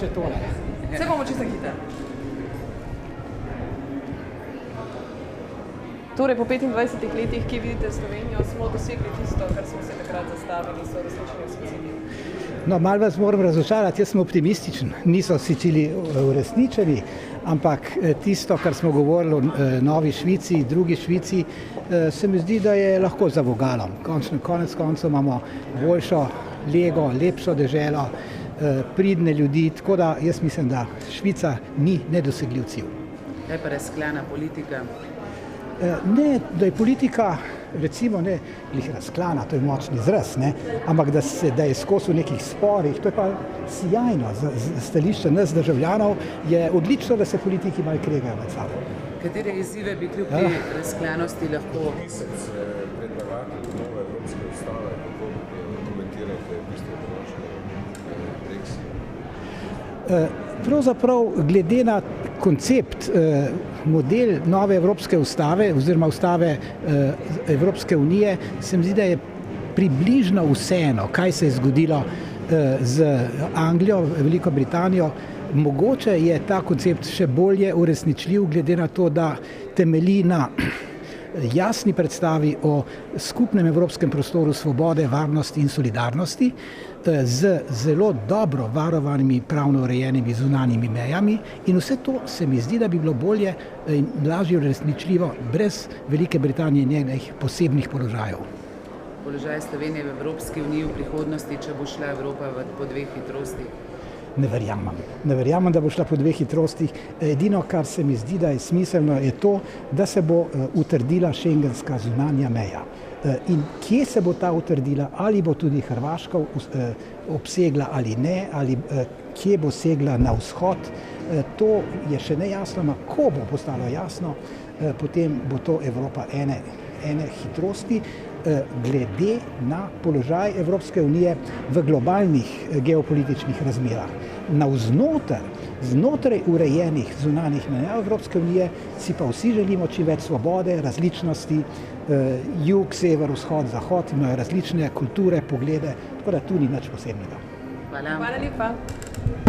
še tole. Vse bomo čisto hitro. Torej, po 25 letih, ki vidite Slovenijo, smo dosegli tisto, kar smo se takrat zastavili, so resnični vsi cilji. No, malo vas moram razočarati, jaz sem optimističen. Niso vsi cilji uresničeni, ampak tisto, kar smo govorili o Novi Švici, drugi Švici, se mi zdi, da je lahko za vogalom. Konec koncev imamo boljšo lego, lepšo deželo, pridne ljudi, tako da jaz mislim, da Švica ni nedosegljiv cilj. Kaj pa razklana politika? Ne, da je politika, recimo, ne razklana, to je močni izraz, ne, ampak da je skozi v nekih sporih, to je pa sijajno. Z stališča nas državljanov je odlično, da se politiki malo kregajo med sabo. Katere izzive bi kljub tej razklanosti lahko? Predlagatelj nove evropske ustave, kako komentirate bistvo današnje Brexit? Pravzaprav glede na koncept, model nove evropske ustave oziroma ustave Evropske unije, se mi zdi, da je približno vseeno, kaj se je zgodilo z Anglijo, Veliko Britanijo. Mogoče je ta koncept še bolje uresničljiv, glede na to, da temelji na jasni predstavi o skupnem evropskem prostoru svobode, varnosti in solidarnosti z zelo dobro varovanimi, pravno urejenimi zunanjimi mejami in vse to se mi zdi, da bi bilo bolje in lažje uresničljivo brez Velike Britanije in njenih posebnih položajev. Položaj Slovenije v Evropski uniji v prihodnosti, če bo šla Evropa po dveh hitrostih? Ne verjamem, da bo šla po dveh hitrostih. Edino, kar se mi zdi, da je smiselno, je to, da se bo utrdila šengenska zunanja meja. In kje se bo ta utrdila, ali bo tudi Hrvaška obsegla ali ne, ali kje bo segla na vzhod, to je še nejasno, ampak ko bo postalo jasno, potem bo to Evropa ene hitrosti, glede na položaj Evropske unije v globalnih geopolitičnih razmerah. Znotraj urejenih zunanjih meja Evropske unije si pa vsi želimo čim več svobode, različnosti, jug, sever, vzhod, zahod, imajo različne kulture, poglede, tako da tu ni nič posebnega. Hvala. Hvala lepa.